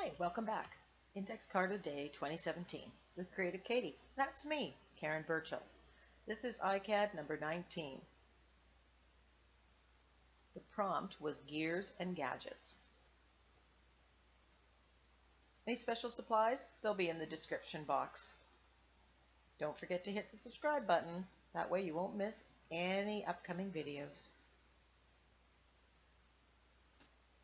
Hi, welcome back. Index Card of Day 2017 with Creative Katie. That's me, Karen Burchill. This is ICAD number 19. The prompt was gears and gadgets. Any special supplies? They'll be in the description box. Don't forget to hit the subscribe button. That way you won't miss any upcoming videos.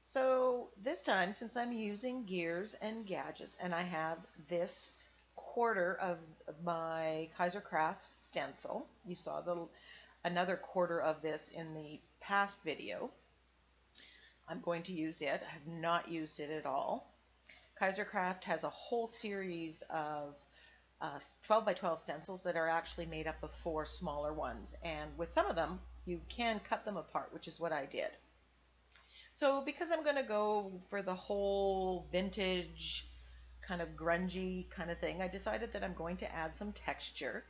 So this time, since I'm using gears and gadgets, and I have this quarter of my Kaisercraft stencil, you saw another quarter of this in the past video. I'm going to use it. I have not used it at all. Kaisercraft has a whole series of 12 by 12 stencils that are actually made up of 4 smaller ones, and with some of them you can cut them apart, which is what I did. So because I'm going to go for the whole vintage kind of grungy kind of thing, I decided that I'm going to add some texture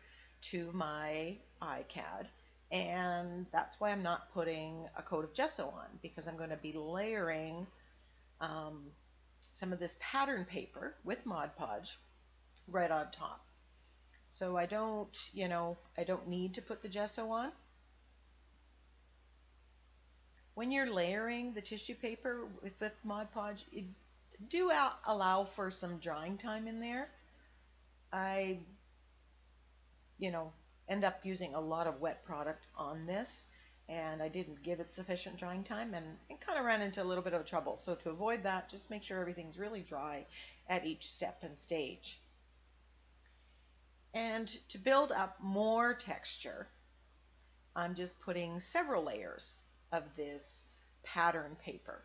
to my ICAD, and that's why I'm not putting a coat of gesso on, because I'm going to be layering some of this pattern paper with Mod Podge right on top. So I don't need to put the gesso on. When you're layering the tissue paper with Mod Podge, do allow for some drying time in there. I, end up using a lot of wet product on this, and I didn't give it sufficient drying time, and it kind of ran into a little bit of trouble. So to avoid that, just make sure everything's really dry at each step and stage. And to build up more texture, I'm just putting several layers of this pattern paper.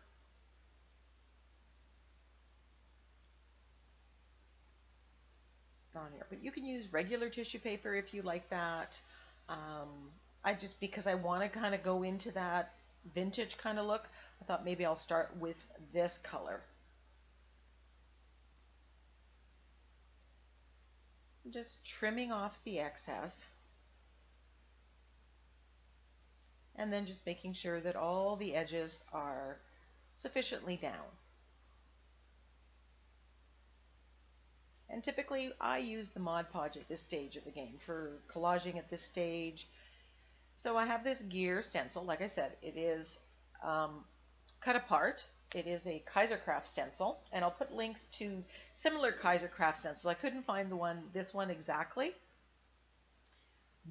On here, but you can use regular tissue paper if you like that. Because I want to kind of go into that vintage kind of look, I thought maybe I'll start with this color. I'm just trimming off the excess, and then just making sure that all the edges are sufficiently down. And typically I use the Mod Podge at this stage of the game for collaging at this stage. So I have this gear stencil. Like I said, it is cut apart. It is a Kaisercraft stencil, and I'll put links to similar Kaisercraft stencils. I couldn't find this one exactly,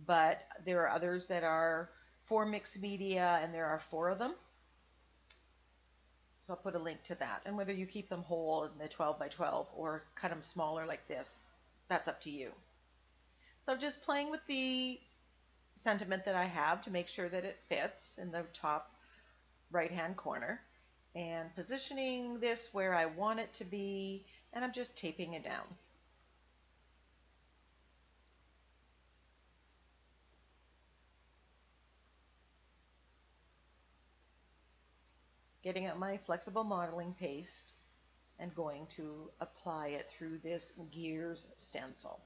but there are others that are for mixed media, and there are 4 of them. So I'll put a link to that. And whether you keep them whole in the 12 by 12 or cut them smaller like this, that's up to you. So I'm just playing with the sentiment that I have to make sure that it fits in the top right-hand corner, and positioning this where I want it to be, and I'm just taping it down. Getting out my flexible modeling paste and going to apply it through this gears stencil.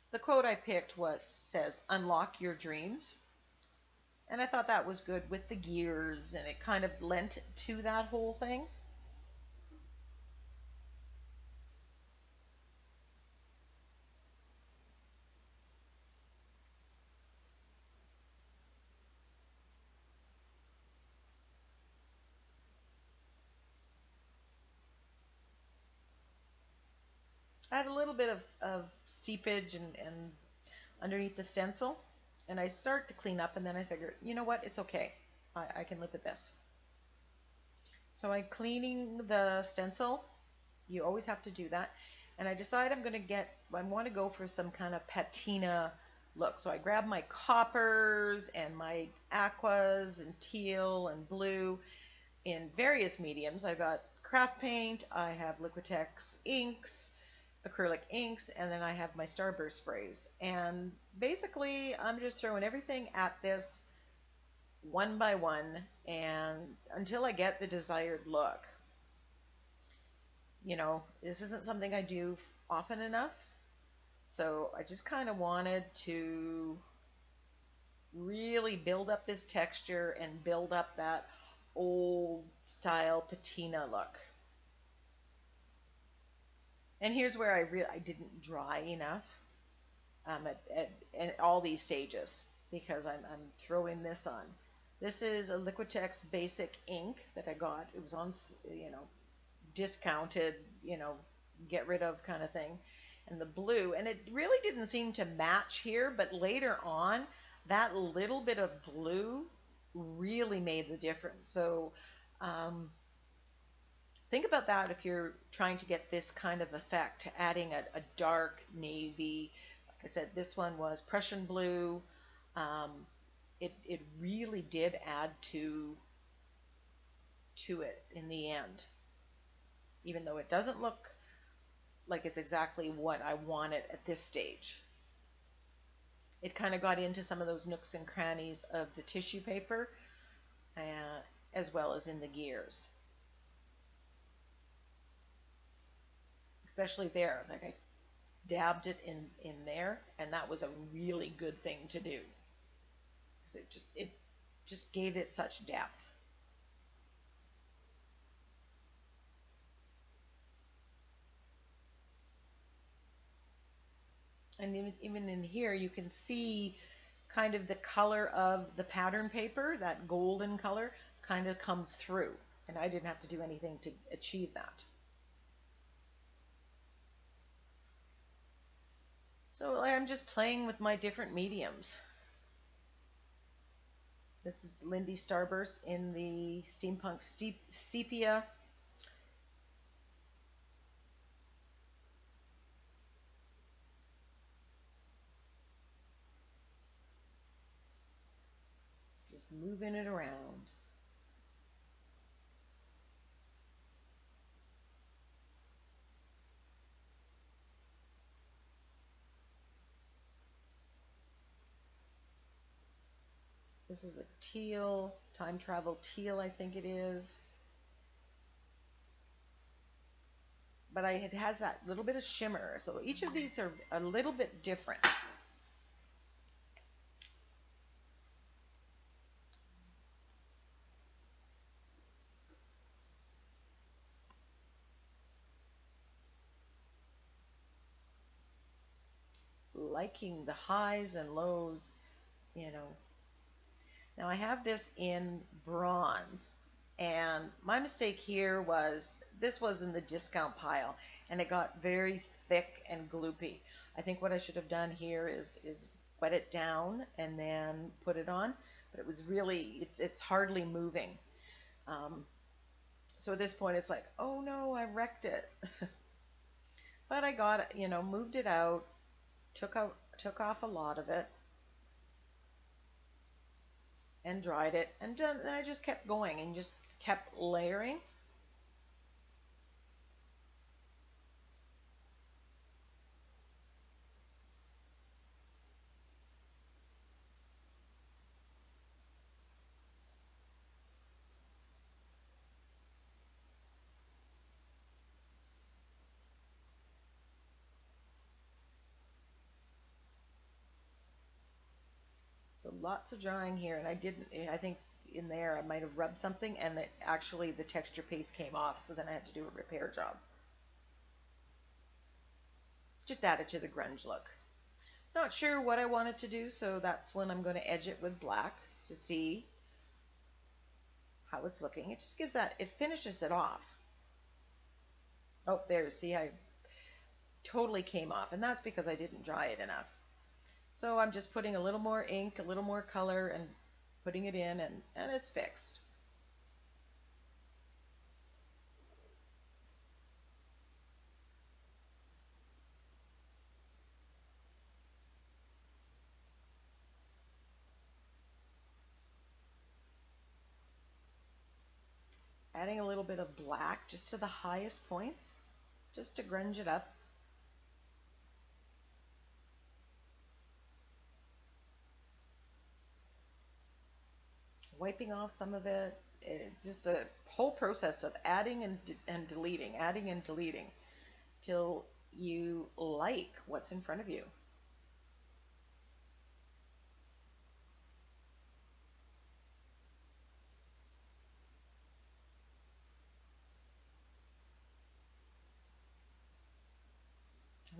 The quote I picked says, "Unlock your dreams." And I thought that was good with the gears, and it kind of lent to that whole thing. I had a little bit of seepage and underneath the stencil, and I start to clean up, and then I figured, you know what, it's okay. I can live with this. So I'm cleaning the stencil. You always have to do that. And I decide I want to go for some kind of patina look. So I grab my coppers and my aquas and teal and blue in various mediums. I've got craft paint, I have Liquitex inks, acrylic inks, and then I have my Starburst sprays. And basically I'm just throwing everything at this one by one, and until I get the desired look. This isn't something I do often enough, so I just kind of wanted to really build up this texture and build up that old style patina look. And here's where I didn't dry enough at all these stages, because I'm throwing this on. This is a Liquitex basic ink that I got. It was on, discounted, get rid of kind of thing. And the blue, and it really didn't seem to match here, but later on, that little bit of blue really made the difference. So think about that if you're trying to get this kind of effect, adding a dark navy. Like I said, this one was Prussian blue. It really did add to it in the end, even though it doesn't look like it's exactly what I wanted at this stage. It kind of got into some of those nooks and crannies of the tissue paper, as well as in the gears. Especially there, like I dabbed it in there, and that was a really good thing to do, because it just gave it such depth. And even in here, you can see kind of the color of the pattern paper, that golden color, kind of comes through. And I didn't have to do anything to achieve that. So I'm just playing with my different mediums. This is Lindy Starburst in the Steampunk Sepia. Just moving it around. This is a teal, time travel teal, I think it is. But it has that little bit of shimmer. So each of these are a little bit different. Liking the highs and lows, Now I have this in bronze, and my mistake here was this was in the discount pile, and it got very thick and gloopy. I think what I should have done here is wet it down and then put it on, but it was really, it's hardly moving. So at this point it's like, oh no, I wrecked it. But I got it, moved it out, took off a lot of it, and dried it, and then I just kept going and just kept layering. So lots of drying here, and I think in there I might have rubbed something, and actually the texture paste came off, so then I had to do a repair job. Just added to the grunge look. Not sure what I wanted to do, so that's when I'm going to edge it with black to see how it's looking. It just gives that, it finishes it off. Oh, there, see, I totally came off, and that's because I didn't dry it enough. So I'm just putting a little more ink, a little more color, and putting it in, and it's fixed. Adding a little bit of black just to the highest points, just to grunge it up. Wiping off some of it. It's just a whole process of adding and deleting till you like what's in front of you.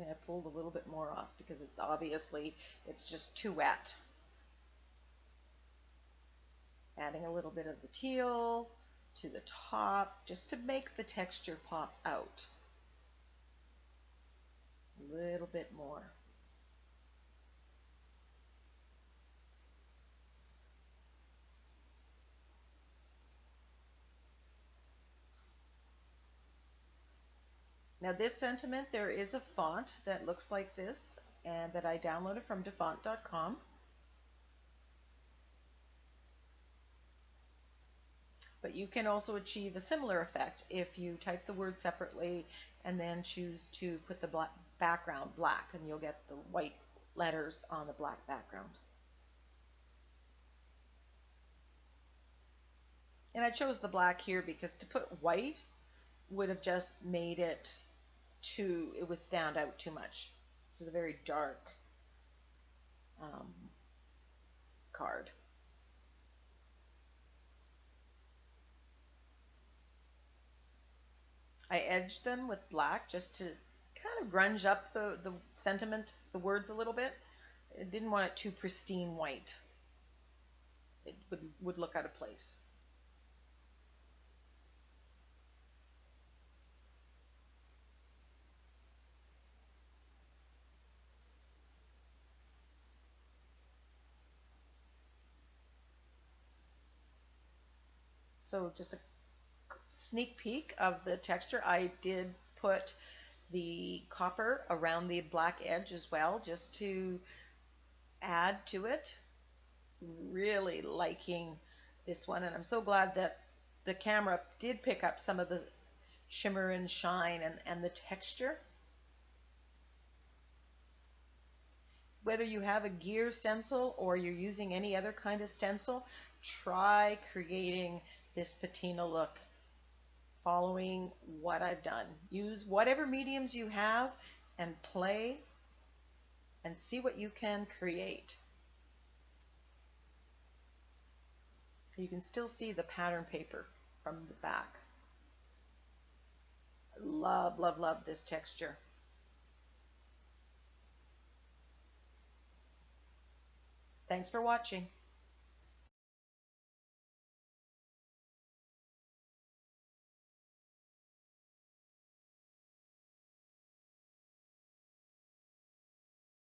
I pulled a little bit more off because it's obviously, it's just too wet. Adding a little bit of the teal to the top just to make the texture pop out. A little bit more. Now this sentiment, there is a font that looks like this and that I downloaded from defont.com. But you can also achieve a similar effect if you type the word separately and then choose to put the background black, and you'll get the white letters on the black background. And I chose the black here because to put white would have just made it it would stand out too much. This is a very dark card. I edged them with black just to kind of grunge up the sentiment, the words a little bit. I didn't want it too pristine white. It would look out of place. So just a sneak peek of the texture. I did put the copper around the black edge as well, just to add to it. Really liking this one, and I'm so glad that the camera did pick up some of the shimmer and shine and the texture. Whether you have a gear stencil or you're using any other kind of stencil, try creating this patina look following what I've done. Use whatever mediums you have and play and see what you can create. You can still see the pattern paper from the back. Love, love, love this texture. Thanks for watching.